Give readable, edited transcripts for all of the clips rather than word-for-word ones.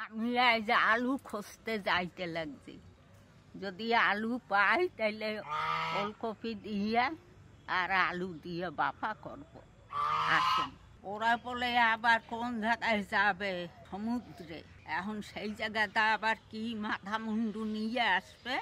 আমি এই যে আলু খুঁজতে যাইতে লাগছি, যদি আলু পাই তাহলে ওলকপি দিয়ে আর আলু দিয়ে বাফা করব। আসেন। ওরা বলে আবার কোন জায়গায় যাবে, সমুদ্রে। এখন সেই জায়গাটা আবার কি মাথা মুন্ডু নিয়ে আসবে,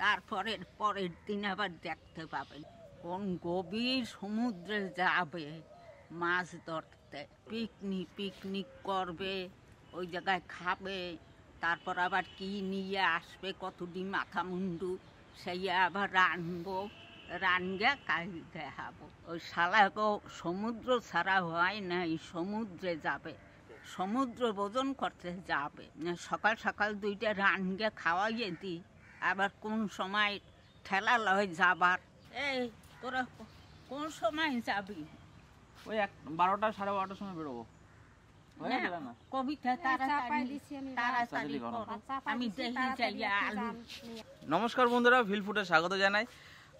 তারপরে পরের দিন আবার দেখতে পাবেন কোন গভীর সমুদ্রে যাবে মাছ ধরতে। পিকনিক করবে, ওই জায়গায় খাবে, তারপর আবার কি নিয়ে আসবে কতদিন মাথা মুন্ডু, সেই আবার রানবো, রানগে কাজ দেখাবো। ওই শালাগো সমুদ্র ছাড়া হয় না, এই সমুদ্রে যাবে, সমুদ্র ভোজন করতে যাবে। সকাল সকাল দুইটা রানগে খাওয়াইয়ে দিই, আবার কোন সময় ঠেলা লয় যাবার। এই তোরা কোন সময় যাবি? ওই 12টা 12:30টার সময় বেরোবো। নমস্কার বন্ধুরা, ভিলফুডে স্বাগত জানাই।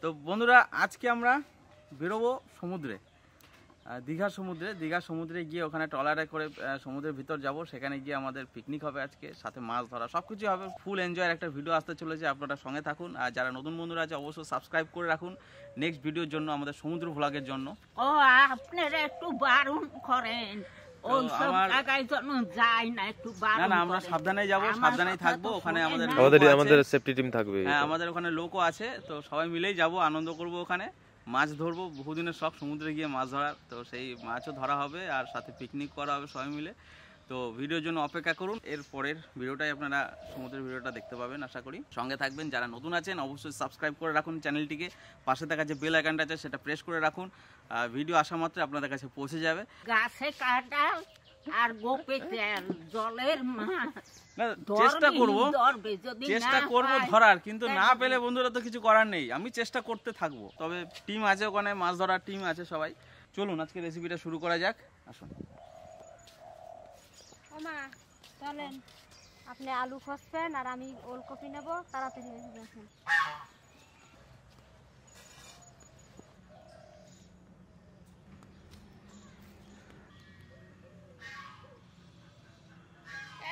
তো বন্ধুরা, আজকে আমরা বেরোবো সমুদ্রে, দীঘা সমুদ্রে গিয়ে ওখানে ট্রলারে করে সমুদ্রের ভিতর যাব। সেখানে গিয়ে আমাদের পিকনিক হবে, আজকে সাথে মাছ ধরা সবকিছু হবে। ফুল এনজয়ের একটা ভিডিও আসতে চলেছে, আপনারা সঙ্গে থাকুন। আর যারা নতুন বন্ধুরা আছে অবশ্যই সাবস্ক্রাইব করে রাখুন নেক্সট ভিডিওর জন্য, আমাদের সমুদ্র ভ্লগের জন্য। ও আপনারা একটু বারণ করেন, আমরা সাবধানে যাবো, সাবধানেই থাকবো। ওখানে আমাদের সেফটি টিম থাকবে। হ্যাঁ, আমাদের ওখানে লোকও আছে, তো সবাই মিলেই যাব, আনন্দ করব। ওখানে মাছ ধরবো, বহুদিনের শখ সমুদ্রে গিয়ে মাছ ধরার, তো সেই মাছও ধরা হবে আর সাথে পিকনিক করা হবে সবাই মিলে। তো ভিডিওর জন্য অপেক্ষা করুন, এর পরের ভিডিওটাই আপনারা সমুদ্রের ভিডিওটা দেখতে পাবেন আশা করি। সঙ্গে থাকবেন, যারা নতুন আছেন অবশ্যই সাবস্ক্রাইব করে রাখুন চ্যানেলটিকে, পাশে থাকা যে বেল আইকনটা আছে সেটা প্রেস করে রাখুন, ভিডিও আসা মাত্র আপনাদের কাছে পৌঁছে যাবে। গাছে কাঁঠাল আর গোপে তেল, জলের মাছ চেষ্টা করবো ধরার, কিন্তু না পেলে বন্ধুরা তো কিছু করার নেই, আমি চেষ্টা করতে থাকবো। তবে টিম আছে ওখানে, মাছ ধরার টিম আছে সবাই। চলুন আজকে রেসিপিটা শুরু করা যাক, আসুন। চলেন, আপনি আলু খসবেন আর আমি ওলকপি নেব, তাড়াতাড়ি দেখেন।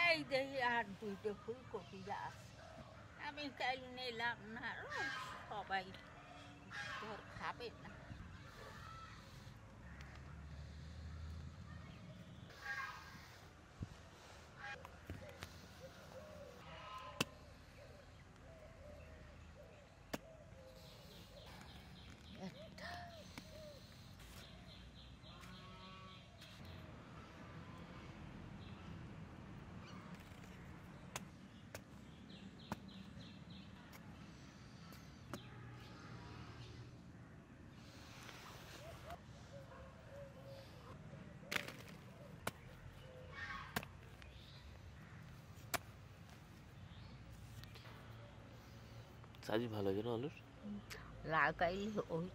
এই দেখি আর দুইটা ফুলকপি গাছ আমি কাল নিলাম না, সবাই তোর খাবে না। সাইজ ভালো যেন আলুর লাগাই ওই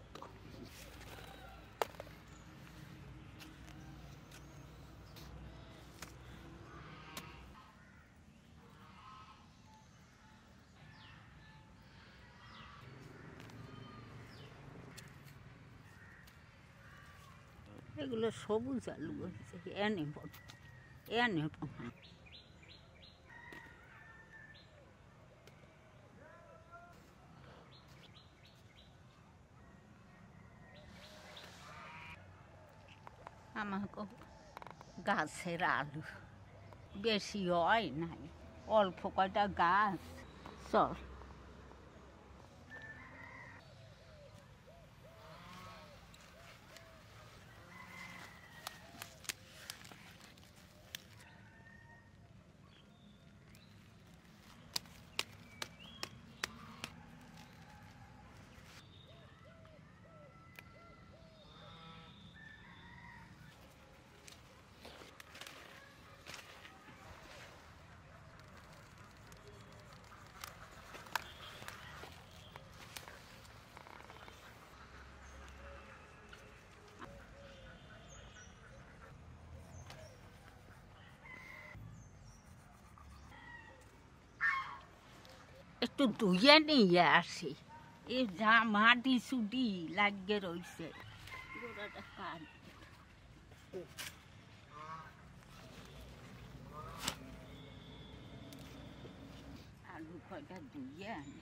এগুলো সবুজ আলু হয়েছে, এনে আমাকে গাছের আলু বেশি হয় নাই, অল্প কয়টা গাছ। চল একটু ধুয়ে নিয়ে আসি, এ যা মাটি চুটি লাগিয়ে রয়েছে। কয়টা ধুয়ে আনি।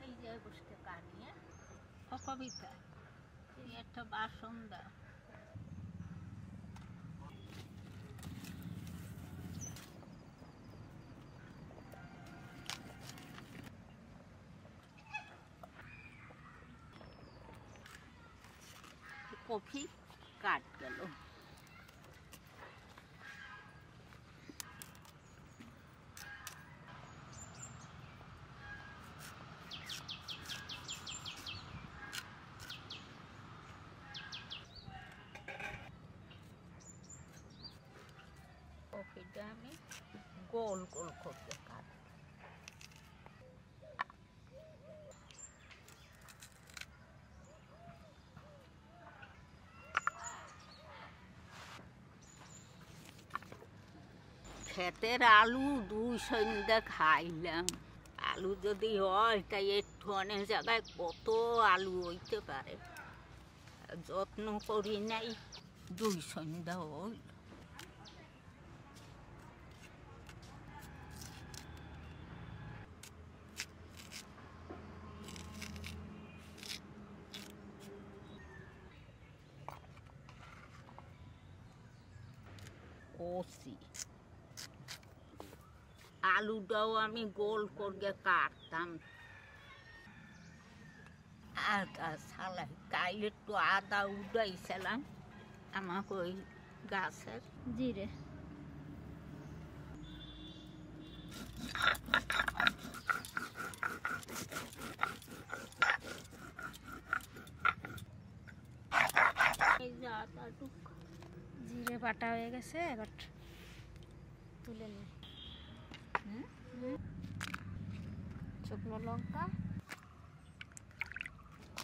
এই যে বসতে কানিয়ে কবিতা একটা বাসন দাও। কফি কাট গেল। কফিটা আমি গোল গোল করতে কাট। ক্ষেতের আলু 2 সন্ধ্যা খাইলাম। আলু যদি হয় তাই একটু অনেক জায়গায় কত আলু হইতে পারে, যত্ন করি নাই 2 সন্ধ্যা হইল। কষি আলুটাও আমি গোল করে কাটতাম। আদা সালাই কাল একটু আদা উঠাইছিলাম আমাকে ওই গাছের। জিরে এই যে আদাটুকু জিরে বাটা হয়ে গেছে, এবার তুলে নিই।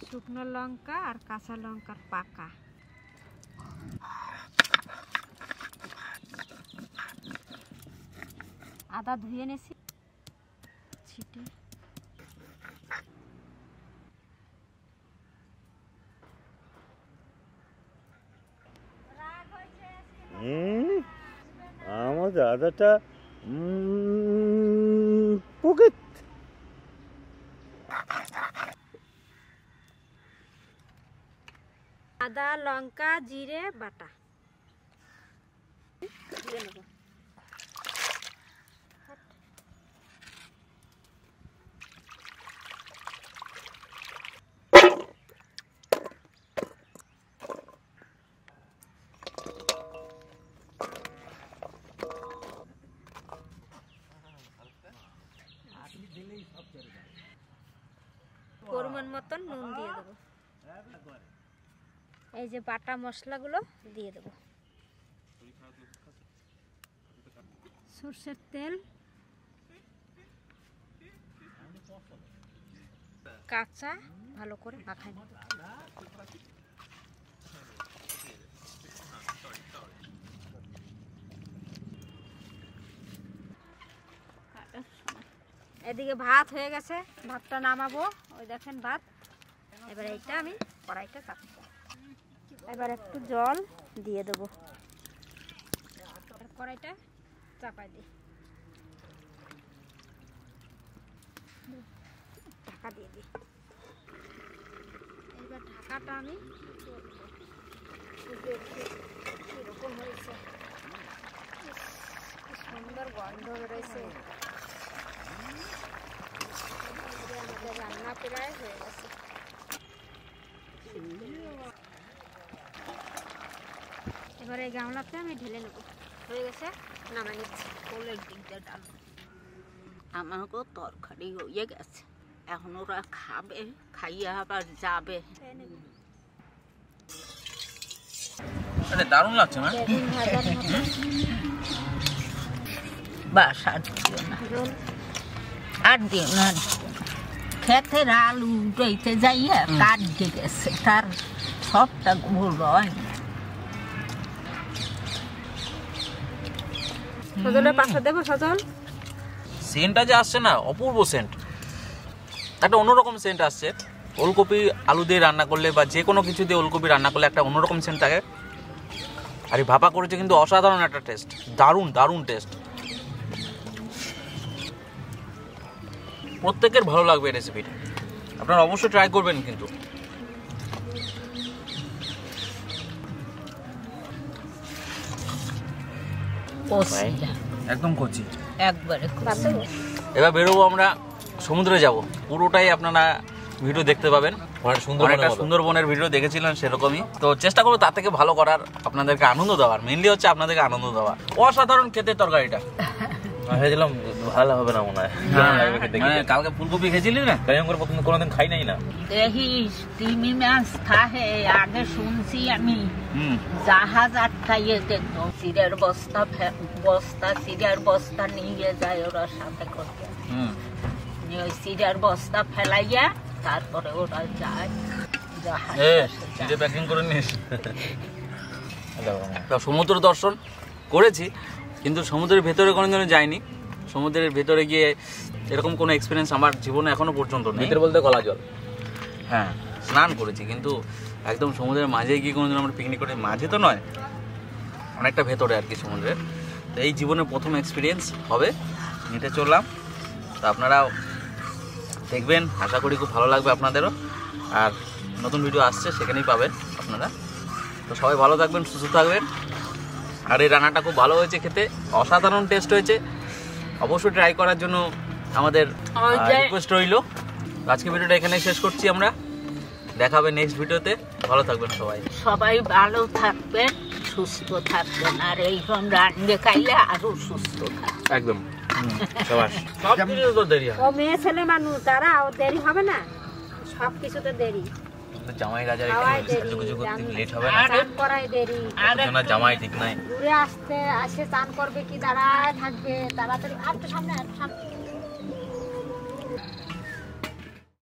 শুকনো লঙ্কা আর কাঁচা লঙ্কার পাকা। আদা ধুয়ে নিয়েছি ছিটে। আমার দাদাটা পকেট। আদা লঙ্কা জিরে বাটা দিয়ে নেব। পরিমাণ মতন নুন দিয়ে দেবো। এই যে বাটা মশলাগুলো দিয়ে দেবো। সরষের তেল, কাঁচা ভালো করে মাখাই নেব। এদিকে ভাত হয়ে গেছে, ভাতটা নামাবো। ওই দেখেন ভাত। এবার এইটা আমি কড়াইটা চাপবো। এবার একটু জল দিয়ে দেবো, কড়াইটা চাপাই দিই, ঢাকা দিয়ে দিই। এবার ঢাকাটা আমি এরকম হয়েছে, কি সুন্দর গন্ধ বেরোয়েছে। আমাদের রান্না প্রায় হয়ে গেছে। এবার এই গামলাতে আমি ঢেলে নেব। হয়ে গেছে, নামাই নিচ্ছি। কোলের দিকটা ডাল আমাকেও তরকারি হয়ে গেছে। এখন ওরা খাবে, খাইয়ে আবার যাবে। দারুণ লাগছে না? বেগুন ভাজার মতো। বাস আর দিও না, আর দিও না। ক্ষেতের আলু উঠাইতে যাইয়া কাটতে গেছে, তার সবটা গোল হয় না। সজলের পাশে দেবো। সজল সেন্টটা যে আসছে না, অপূর্ব সেন্ট, একটা অন্যরকম সেন্ট আসছে। ওলকপি আলু দিয়ে রান্না করলে বা যে কোনো কিছু দিয়ে ওলকপি রান্না করলে একটা অন্যরকম সেন্ট থাকে। আর এই ভাপা করেছে কিন্তু অসাধারণ একটা টেস্ট, দারুণ দারুণ টেস্ট। প্রত্যেকের ভালো লাগবে এই রেসিপিটা, আপনারা অবশ্যই ট্রাই করবেন কিন্তু। একদম কচি, একবারে এবার বেরোবো আমরা, সমুদ্রে যাব, পুরোটাই আপনারা ভিডিও দেখতে পাবেন। অনেকটা সুন্দরবনের ভিডিও দেখেছিলেন সেরকমই, তো চেষ্টা করবো তার থেকে ভালো করার, আপনাদেরকে আনন্দ দেওয়ার, মেনলি হচ্ছে আপনাদেরকে আনন্দ দেওয়া। অসাধারণ খেতে তরকারিটা, ভেবেছিলাম ভালো হবে না মনে হয়। কালকে ফুলকপি খেয়েছিলি না? কোনোদিন খাই নাই না। দেখিস তিমি মাছ খাহে, আগে শুনছি আমি জাহাজ আটকাইয়ে দেখতো, সিরের সিরের বস্তা নিয়ে যায় ওরা সাথে করতে, ওই সিরের বস্তা ফেলাইয়া তারপরে ওরা যায় জাহাজ প্যাকিং করে নিস। সমুদ্র দর্শন করেছি কিন্তু সমুদ্রের ভেতরে কোনোদিনও যাইনি। সমুদ্রের ভেতরে গিয়ে এরকম কোনো এক্সপিরিয়েন্স আমার জীবনে এখনো পর্যন্ত নেই। ভিতরে বলতে গলা জল। হ্যাঁ, স্নান করেছি কিন্তু একদম সমুদ্রের মাঝে গিয়ে কোনোদিন আমরা পিকনিক করে, মাঝে তো নয়, অনেকটা ভেতরে আর কি সমুদ্রের। তো এই জীবনের প্রথম এক্সপিরিয়েন্স হবে, হেঁটে চললাম। তো আপনারাও দেখবেন, আশা করি খুব ভালো লাগবে আপনাদেরও। আর নতুন ভিডিও আসছে, সেখানেই পাবেন আপনারা। তো সবাই ভালো থাকবেন, সুস্থ থাকবেন। আর এই রান্নাটা খুব ভালো হয়েছে, খেতে অসাধারণ টেস্ট হয়েছে। অবশ্যই ট্রাই করার জন্য আমাদের রিকোয়েস্ট রইল। আজকে ভিডিওটা এখানে শেষ করছি আমরা, দেখা হবে নেক্সট ভিডিওতে। ভালো থাকবেন সবাই, সবাই ভালো থাকবেন, সুস্থ থাকবেন, আর এইরকম রান্না খাইলে আরো সুস্থ থাকবেন একদম। সব কিছু তো দেরি ও মেয়ে ছেলে মানুষ, তারা দেরি হবে না, সব কিছুতে দেরি। জামাই রাজা লেট হবে না, চান করাই দেরি, জামাই ঠিক নাই, ঘুরে আসে চান করবে কি দাঁড়ায় থাকবে, তাড়াতাড়ি আর তো সামনে